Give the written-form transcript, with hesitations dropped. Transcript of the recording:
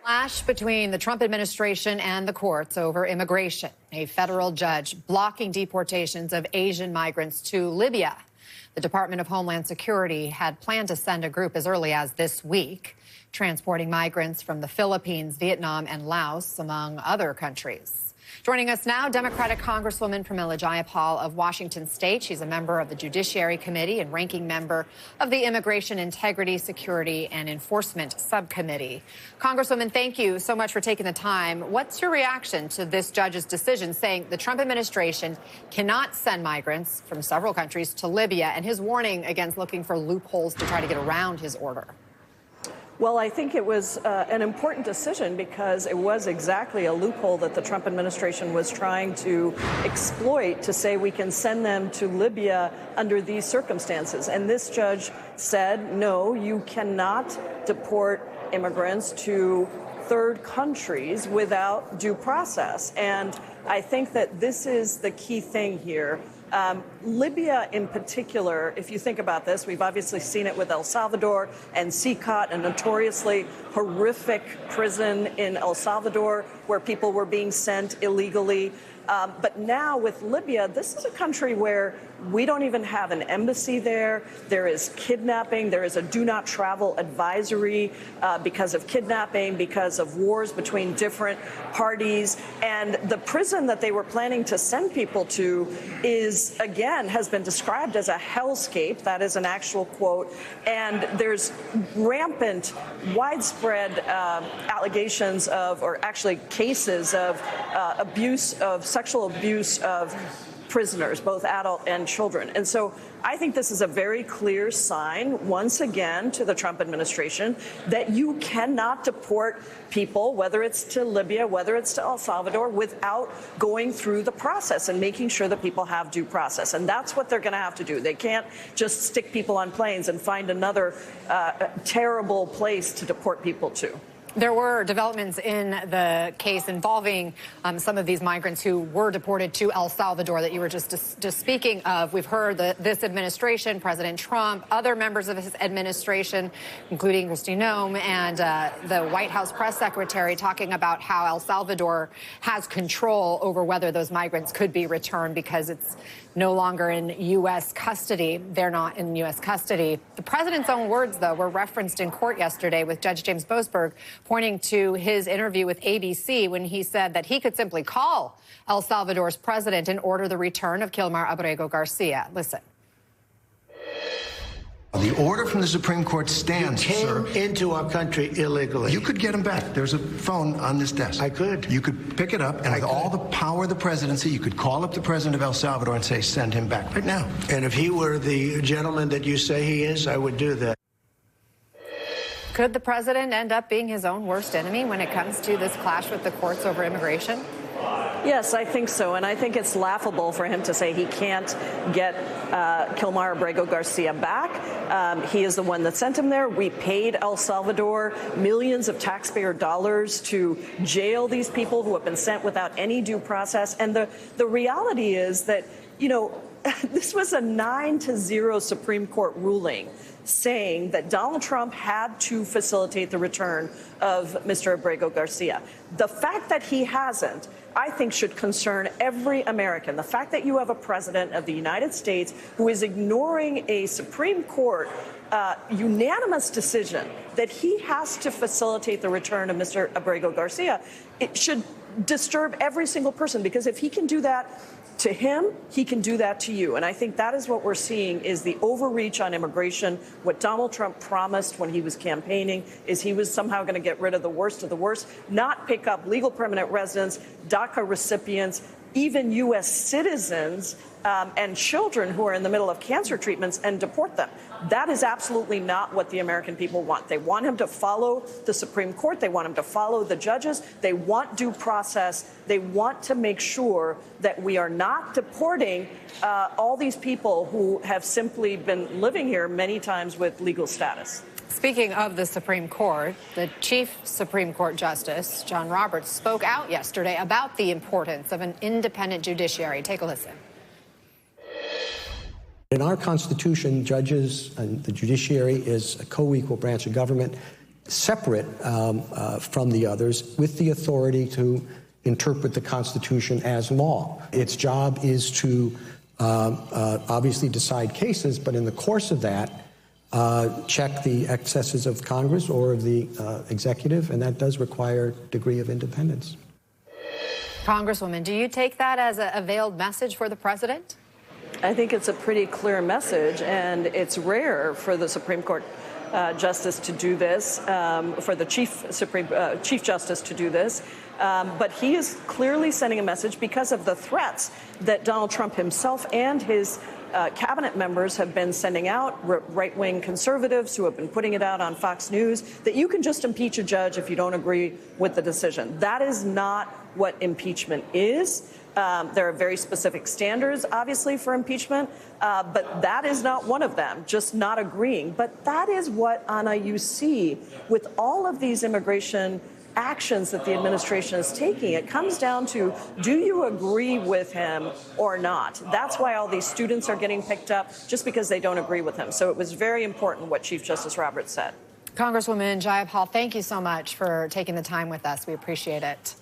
Clash between the Trump administration and the courts over immigration. A federal judge blocking deportations of Asian migrants to Libya. The Department of Homeland Security had planned to send a group as early as this week, transporting migrants from the Philippines, Vietnam, and Laos, among other countries. Joining us now, Democratic Congresswoman Pramila Jayapal of Washington State. She's a member of the Judiciary Committee and ranking member of the Immigration Integrity, Security, and Enforcement Subcommittee. Congresswoman, thank you so much for taking the time. What's your reaction to this judge's decision saying the Trump administration cannot send migrants from several countries to Libya, and his warning against looking for loopholes to try to get around his order? Well, I think it was an important decision because it was exactly a loophole that the Trump administration was trying to exploit to say we can send them to Libya under these circumstances. And this judge said, no, you cannot deport immigrants to third countries without due process. And I think that this is the key thing here. Libya in particular, if you think about this, we've obviously seen it with El Salvador and CICOT, a notoriously horrific prison in El Salvador where people were being sent illegally. But now with Libya, this is a country where we don't even have an embassy there. There is kidnapping. There is a do not travel advisory because of kidnapping, because of wars between different parties. And the prison that they were planning to send people to is, again, has been described as a hellscape. That is an actual quote. And there's rampant, widespread allegations of, or actually cases of sexual abuse of prisoners, both adult and children. And so I think this is a very clear sign, once again, to the Trump administration that you cannot deport people, whether it's to Libya, whether it's to El Salvador, without going through the process and making sure that people have due process. And that's what they're going to have to do. They can't just stick people on planes and find another terrible place to deport people to. There were developments in the case involving some of these migrants who were deported to El Salvador that you were just speaking of. We've heard that this administration, President Trump, other members of his administration, including Kristi Noem and the White House press secretary, talking about how El Salvador has control over whether those migrants could be returned because it's no longer in U.S. custody. They're not in U.S. custody. The president's own words, though, were referenced in court yesterday with Judge James Boasberg, pointing to his interview with ABC when he said that he could simply call El Salvador's president and order the return of Kilmar Abrego Garcia. Listen. The order from the Supreme Court stands, sir. You came into our country illegally. You could get him back. There's a phone on this desk. I could. You could pick it up, and with all the power of the presidency, you could call up the president of El Salvador and say, send him back right now. And if he were the gentleman that you say he is, I would do that. Could the president end up being his own worst enemy when it comes to this clash with the courts over immigration? Yes, I think so. And I think it's laughable for him to say he can't get Kilmar Abrego Garcia back. He is the one that sent him there. We paid El Salvador millions of taxpayer dollars to jail these people who have been sent without any due process. And the reality is that, you know, this was a 9-0 Supreme Court ruling saying that Donald Trump had to facilitate the return of Mr. Abrego Garcia. The fact that he hasn't, I think, should concern every American. The fact that you have a president of the United States who is ignoring a Supreme Court unanimous decision that he has to facilitate the return of Mr. Abrego Garcia, it should disturb every single person, because if he can do that to him, he can do that to you. And I think that is what we're seeing, is the overreach on immigration. What Donald Trump promised when he was campaigning is he was somehow going to get rid of the worst, not pick up legal permanent residents, DACA recipients, even U.S. citizens and children who are in the middle of cancer treatments, and deport them. That is absolutely not what the American people want. They want him to follow the Supreme Court. They want him to follow the judges. They want due process. They want to make sure that we are not deporting all these people who have simply been living here many times with legal status. Speaking of the Supreme Court, the Chief Supreme Court Justice, John Roberts, spoke out yesterday about the importance of an independent judiciary. Take a listen. In our Constitution, judges and the judiciary is a co-equal branch of government. separate from the others, with the authority to interpret the Constitution as law. Its job is to obviously decide cases, but in the course of that, check the excesses of Congress or of the executive, and that does require a degree of independence. Congresswoman, do you take that as a veiled message for the president? I think it's a pretty clear message, and it's rare for the Supreme Court justice to do this, for the Chief Justice to do this. But he is clearly sending a message because of the threats that Donald Trump himself and his cabinet members have been sending out, right-wing conservatives who have been putting it out on Fox News, that you can just impeach a judge if you don't agree with the decision. That is not what impeachment is. There are very specific standards, obviously, for impeachment, but that is not one of them, just not agreeing. But that is what, Anna, you see with all of these immigration actions that the administration is taking. It comes down to, do you agree with him or not? That's why all these students are getting picked up, just because they don't agree with him. So it was very important what Chief Justice Roberts said. Congresswoman Jayapal, thank you so much for taking the time with us. We appreciate it.